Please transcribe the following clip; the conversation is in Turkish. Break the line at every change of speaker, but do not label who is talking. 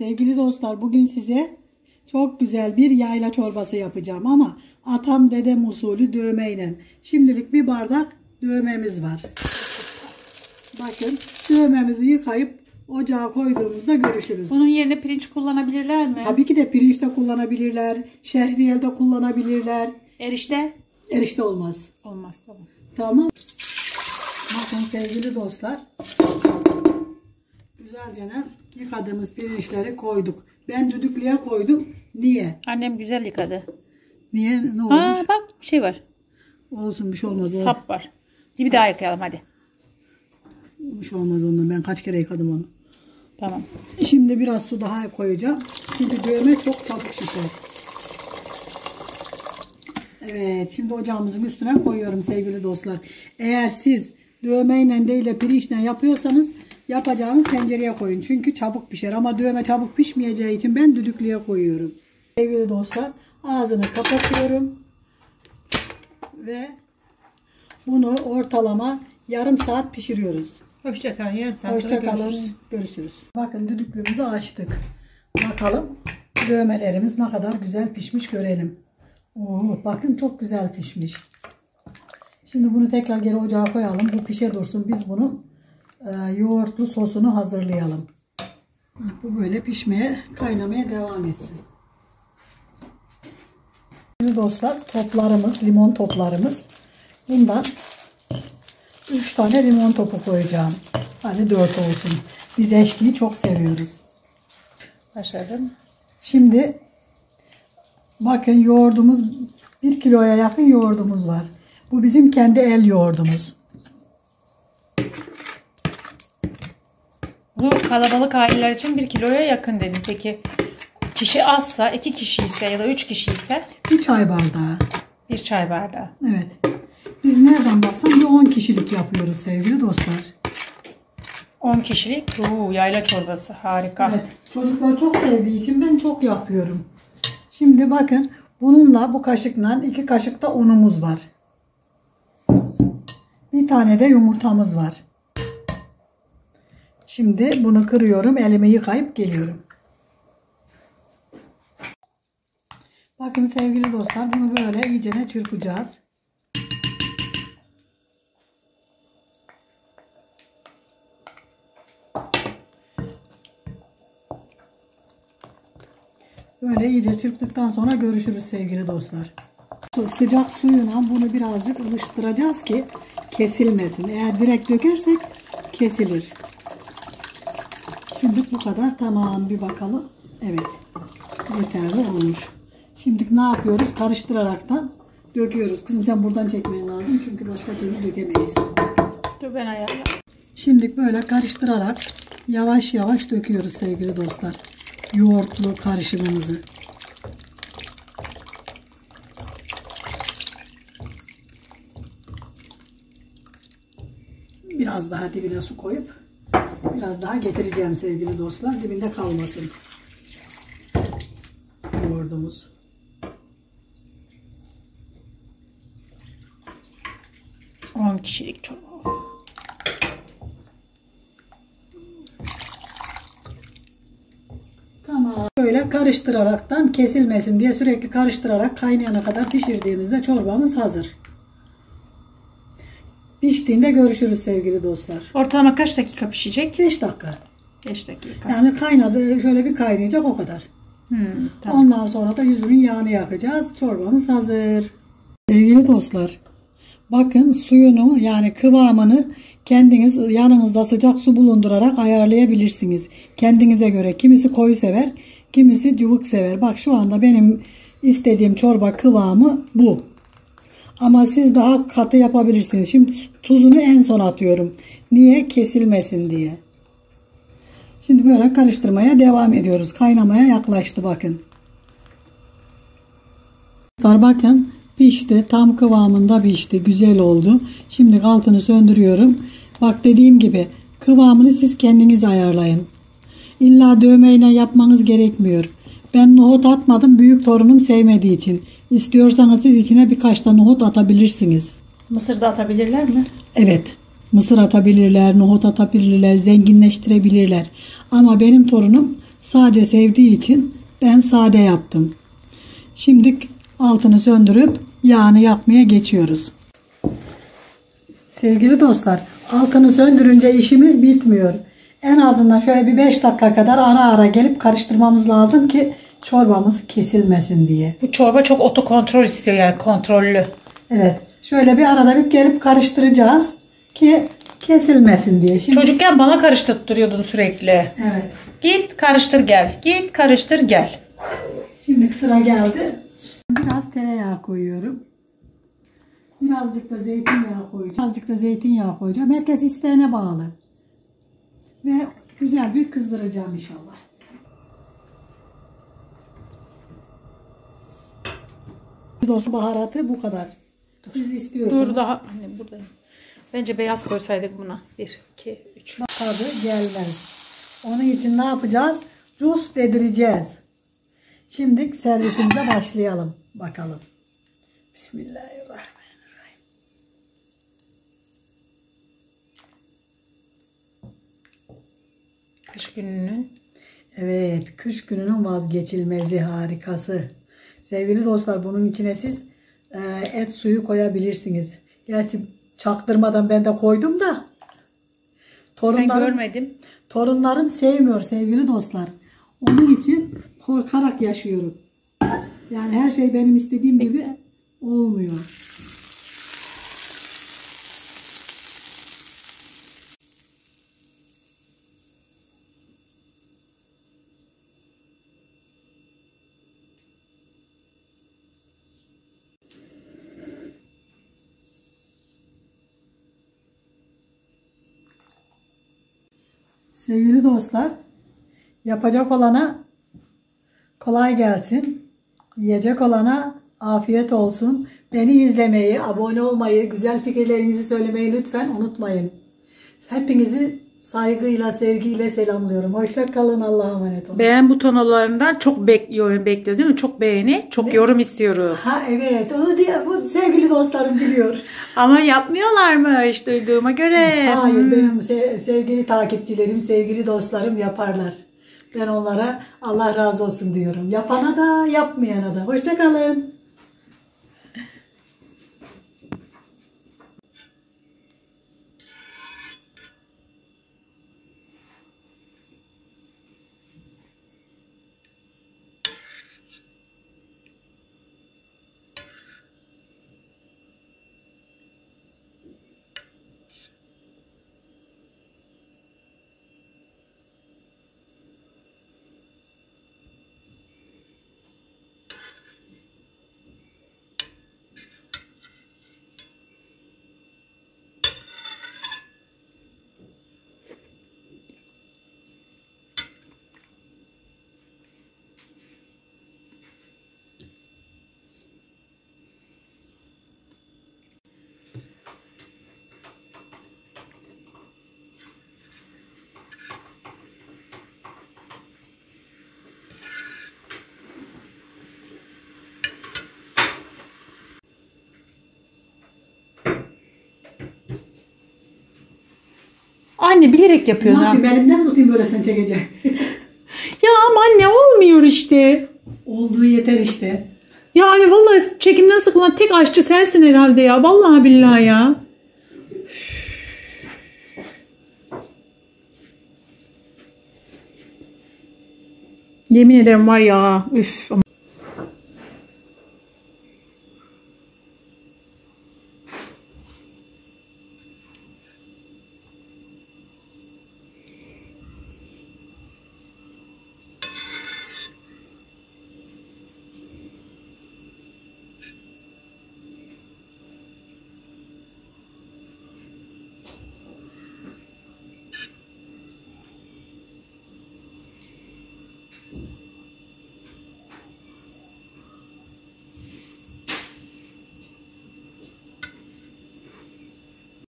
Sevgili dostlar, bugün size çok güzel bir yayla çorbası yapacağım ama atam dedem usulü dövmeyle. Şimdilik bir bardak dövmemiz var. Bakın, dövmemizi yıkayıp ocağa koyduğumuzda görüşürüz.
Bunun yerine pirinç kullanabilirler mi?
Tabii ki de pirinç de kullanabilirler, şehriyel de kullanabilirler.
Erişte?
Erişte olmaz.
Olmaz, tamam.
Tamam. Bakın sevgili dostlar, güzelce yıkadığımız pirinçleri koyduk. Ben düdüklüye koydum. Niye?
Annem güzel yıkadı.
Niye? Ne olur?
Aa, bak bir şey var.
Olsun, bir şey olmaz.
Sap var. Bir daha yıkayalım hadi.
Bir şey olmaz ondan. Ben kaç kere yıkadım onu.
Tamam.
Şimdi biraz su daha koyacağım. Çünkü dövme çok çabuk şişer. Evet, şimdi ocağımızın üstüne koyuyorum sevgili dostlar. Eğer siz dövmeyle değil de pirinçle yapıyorsanız yapacağınız tencereye koyun. Çünkü çabuk pişer ama dövme çabuk pişmeyeceği için ben düdüklüye koyuyorum. Sevgili dostlar, ağzını kapatıyorum. Ve bunu ortalama yarım saat pişiriyoruz.
Hoşça kalın. Yarım saat
Hoşça
sonra
kalın. Görüşürüz. Bakın, düdüklüğümüzü açtık. Bakalım dövmelerimiz ne kadar güzel pişmiş görelim. Oo, bakın çok güzel pişmiş. Şimdi bunu tekrar geri ocağa koyalım. Bu pişe dursun. Biz bunun yoğurtlu sosunu hazırlayalım. Bu böyle pişmeye, kaynamaya devam etsin. Şimdi dostlar, toplarımız, limon toplarımız. Bundan 3 tane limon topu koyacağım. Hani 4 olsun. Biz eşkiyi çok seviyoruz.
başladım.
Şimdi bakın, yoğurdumuz 1 kiloya yakın yoğurdumuz var. Bu bizim kendi el yoğurdumuz.
Bu kalabalık aileler için 1 kiloya yakın dedim. Peki kişi azsa, 2 kişi ise ya da 3 kişi ise?
1 çay bardağı.
1 çay bardağı.
Evet. Biz nereden baksan bir 10 kişilik yapıyoruz sevgili dostlar.
10 kişilik. Yayla çorbası. Harika.
Evet. Çocuklar çok sevdiği için ben çok yapıyorum. Şimdi bakın, bununla bu kaşıkla 2 kaşık da unumuz var. Bir tane de yumurtamız var. Şimdi bunu kırıyorum. Elimi yıkayıp geliyorum. Bakın sevgili dostlar, bunu böyle iyicene çırpacağız. Böyle iyice çırptıktan sonra görüşürüz sevgili dostlar. Sıcak suyuna bunu birazcık ılıştıracağız ki kesilmesin. Eğer direkt dökersek kesilir. Şimdi bu kadar tamam, bir bakalım. Evet, yeterli olmuş. Şimdi ne yapıyoruz? Karıştıraraktan döküyoruz. Kızım sen buradan çekmen lazım çünkü başka türlü dökemeyiz.
Dur ben ayarlayayım.
Şimdi böyle karıştırarak yavaş yavaş döküyoruz sevgili dostlar. Yoğurtlu karışımımızı. Biraz daha dibine su koyup biraz daha getireceğim sevgili dostlar. Dibinde kalmasın yoğurdumuz.
On kişilik çorba.
Tamam. Böyle karıştıraraktan kesilmesin diye sürekli karıştırarak kaynayana kadar pişirdiğimizde çorbamız hazır. Piştiğinde görüşürüz sevgili dostlar.
Ortalama kaç dakika pişecek?
5 dakika.
5 dakika.
Yani kaynadı, şöyle bir kaynayacak, o kadar.
Tamam.
Ondan sonra da yüzünün yağını yakacağız. Çorbamız hazır. Sevgili dostlar, bakın suyunu, yani kıvamını kendiniz yanınızda sıcak su bulundurarak ayarlayabilirsiniz. Kendinize göre. Kimisi koyu sever, kimisi cıvık sever. Bak, şu anda benim istediğim çorba kıvamı bu. Ama siz daha katı yapabilirsiniz. Şimdi tuzunu en son atıyorum. Niye? Kesilmesin diye. Şimdi böyle karıştırmaya devam ediyoruz. Kaynamaya yaklaştı bakın. Bakın pişti. Tam kıvamında pişti. Güzel oldu. Şimdi altını söndürüyorum. Bak, dediğim gibi kıvamını siz kendiniz ayarlayın. İlla dövmeyle yapmanız gerekmiyor. Ben nohut atmadım. Büyük torunum sevmediği için. İstiyorsanız siz içine birkaç da nohut atabilirsiniz.
Mısır da atabilirler mi?
Evet. Mısır atabilirler, nohut atabilirler, zenginleştirebilirler. Ama benim torunum sade sevdiği için ben sade yaptım. Şimdi altını söndürüp yağını yakmaya geçiyoruz. Sevgili dostlar, altını söndürünce işimiz bitmiyor. En azından şöyle bir 5 dakika kadar ara ara gelip karıştırmamız lazım ki çorbamız kesilmesin diye.
Bu çorba çok otokontrol istiyor, yani kontrollü.
Evet. Şöyle bir arada bir gelip karıştıracağız ki kesilmesin diye. Şimdi...
Çocukken bana karıştırıyordun sürekli.
Evet.
Git karıştır gel. Git karıştır gel.
Şimdi sıra geldi. Biraz tereyağı koyuyorum. Birazcık da zeytinyağı koyacağım. Azıcık da zeytinyağı koyacağım. Herkes isteğine bağlı. Ve güzel bir kızdıracağım inşallah. Dost baharatı bu kadar. Siz istiyorsanız.
Dur daha anne buradayım. Bence beyaz koysaydık buna. 1, 2, 3.
Tadı gelmez. Onun için ne yapacağız? Rus dedireceğiz. Şimdi servisimize başlayalım. Bakalım. Bismillahirrahmanirrahim.
Kış gününün.
Evet, kış gününün vazgeçilmezi, harikası. Sevgili dostlar, bunun içine siz et suyu koyabilirsiniz. Gerçi çaktırmadan ben de koydum da.
Ben görmedim.
Torunlarım sevmiyor sevgili dostlar. Onun için korkarak yaşıyorum. Yani her şey benim istediğim gibi olmuyor. Sevgili dostlar, yapacak olana kolay gelsin. Yiyecek olana afiyet olsun. Beni izlemeyi, abone olmayı, güzel fikirlerinizi söylemeyi lütfen unutmayın. Hepinizi saygıyla, sevgiyle selamlıyorum. Hoşça kalın, Allah'a emanet olun.
Beğen butonlarından çok bekliyoruz değil mi? Çok beğeni, çok yorum istiyoruz.
Ha evet, onu diye bu sevgili dostlarım biliyor.
Ama yapmıyorlarmış duyduğuma göre.
Hayır, benim sevgili takipçilerim, sevgili dostlarım yaparlar. Ben onlara Allah razı olsun diyorum. Yapana da, yapmayana da. Hoşça kalın.
Anne bilerek
Ne
yapıyorsun ha.
yapayım, elimden mi tutayım böyle sen çekeceksin?
Ya ama anne olmuyor işte.
Olduğu yeter işte.
Ya anne vallahi çekimden sıkılan tek aşçı sensin herhalde ya. Vallahi billahi ya. Yemin ederim var ya. Üf.